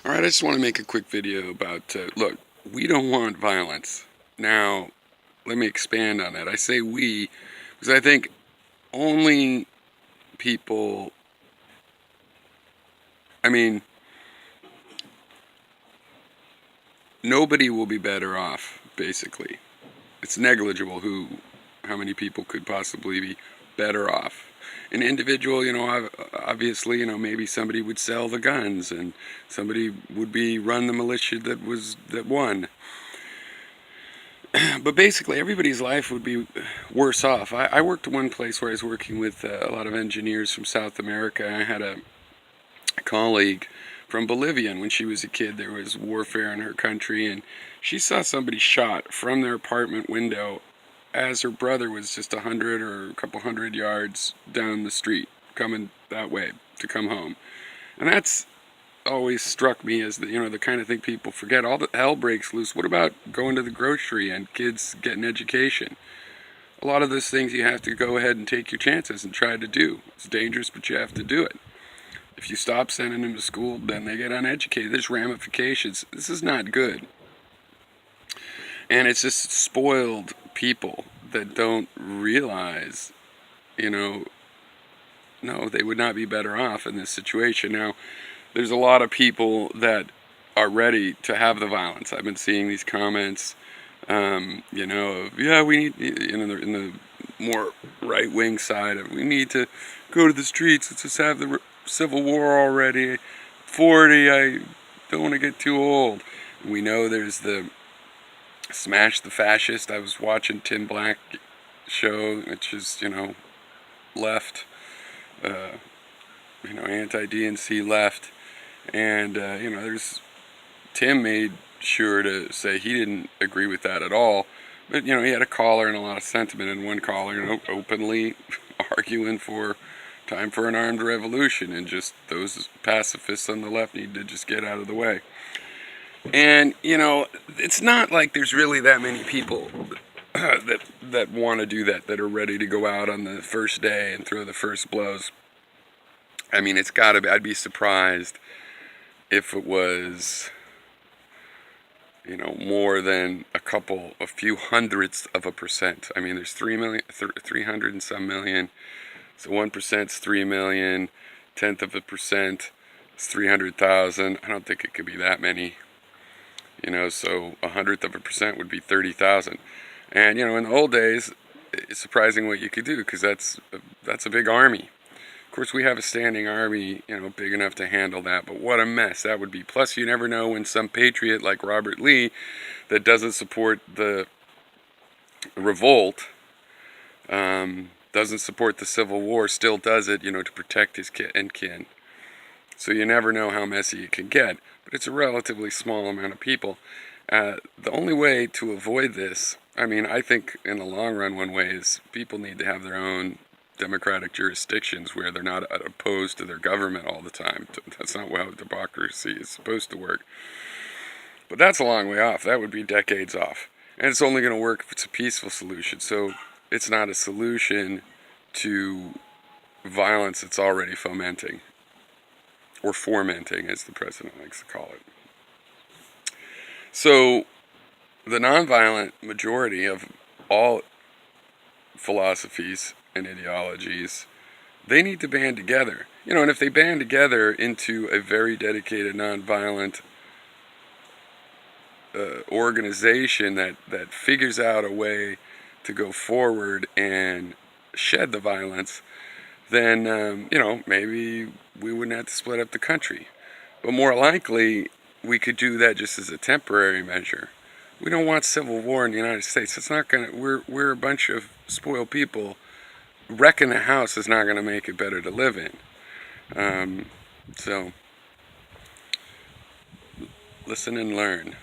Alright, I just want to make a quick video about, look, we don't want violence. Now, let me expand on that. I say we, because I think only people, I mean, nobody will be better off, basically. It's negligible how many people could possibly be better off. An individual, obviously, maybe somebody would sell the guns and somebody would run the militia that won. But basically, everybody's life would be worse off. I worked at one place where I was working with a lot of engineers from South America. I had a colleague from Bolivia, and when she was a kid, there was warfare in her country, and she saw somebody shot from their apartment window as her brother was just 100 or a couple hundred yards down the street, coming that way to come home. And that's always struck me as the kind of thing people forget. All the hell breaks loose. What about going to the grocery and kids getting education? A lot of those things you have to go ahead and take your chances and try to do. It's dangerous, but you have to do it. If you stop sending them to school, then they get uneducated. There's ramifications. This is not good. And it's just spoiled people that don't realize, no, they would not be better off in this situation. Now, there's a lot of people that are ready to have the violence. I've been seeing these comments, yeah, we need, in the more right-wing side of, we need to go to the streets. Let's just have the Civil War already. 40, I don't want to get too old. We know there's the Smash the Fascist. I was watching Tim Black show, which is, left, anti-DNC left. And, there's, Tim made sure to say he didn't agree with that at all. But, he had a caller and a lot of sentiment, and one caller, openly arguing for time for an armed revolution, and just those pacifists on the left need to just get out of the way. And, it's not like there's really that many people that want to do that are ready to go out on the first day and throw the first blows. I mean, it's got to be, I'd be surprised if it was, more than a few hundredths of a percent. I mean, there's 300 and some million. So 1% is 3 million, 1/10% is 300,000. I don't think it could be that many. So 1/100% would be 30,000. And, in the old days, it's surprising what you could do, because that's a big army. Of course, we have a standing army, big enough to handle that, but what a mess that would be. Plus, you never know when some patriot like Robert Lee that doesn't support the revolt, doesn't support the Civil War, still does it, to protect his kin. So you never know how messy it can get, but it's a relatively small amount of people. The only way to avoid this, I think in the long run, one way is people need to have their own democratic jurisdictions where they're not opposed to their government all the time. That's not how democracy is supposed to work. But that's a long way off. That would be decades off. And it's only going to work if it's a peaceful solution. So it's not a solution to violence that's already fomenting, or fomenting, as the president likes to call it. So the nonviolent majority of all philosophies and ideologies, they need to band together. And if they band together into a very dedicated nonviolent organization that figures out a way to go forward and shed the violence, then, maybe we wouldn't have to split up the country. But more likely, we could do that just as a temporary measure. We don't want civil war in the United States. It's not gonna. We're a bunch of spoiled people. Wrecking the house is not gonna make it better to live in. So, listen and learn.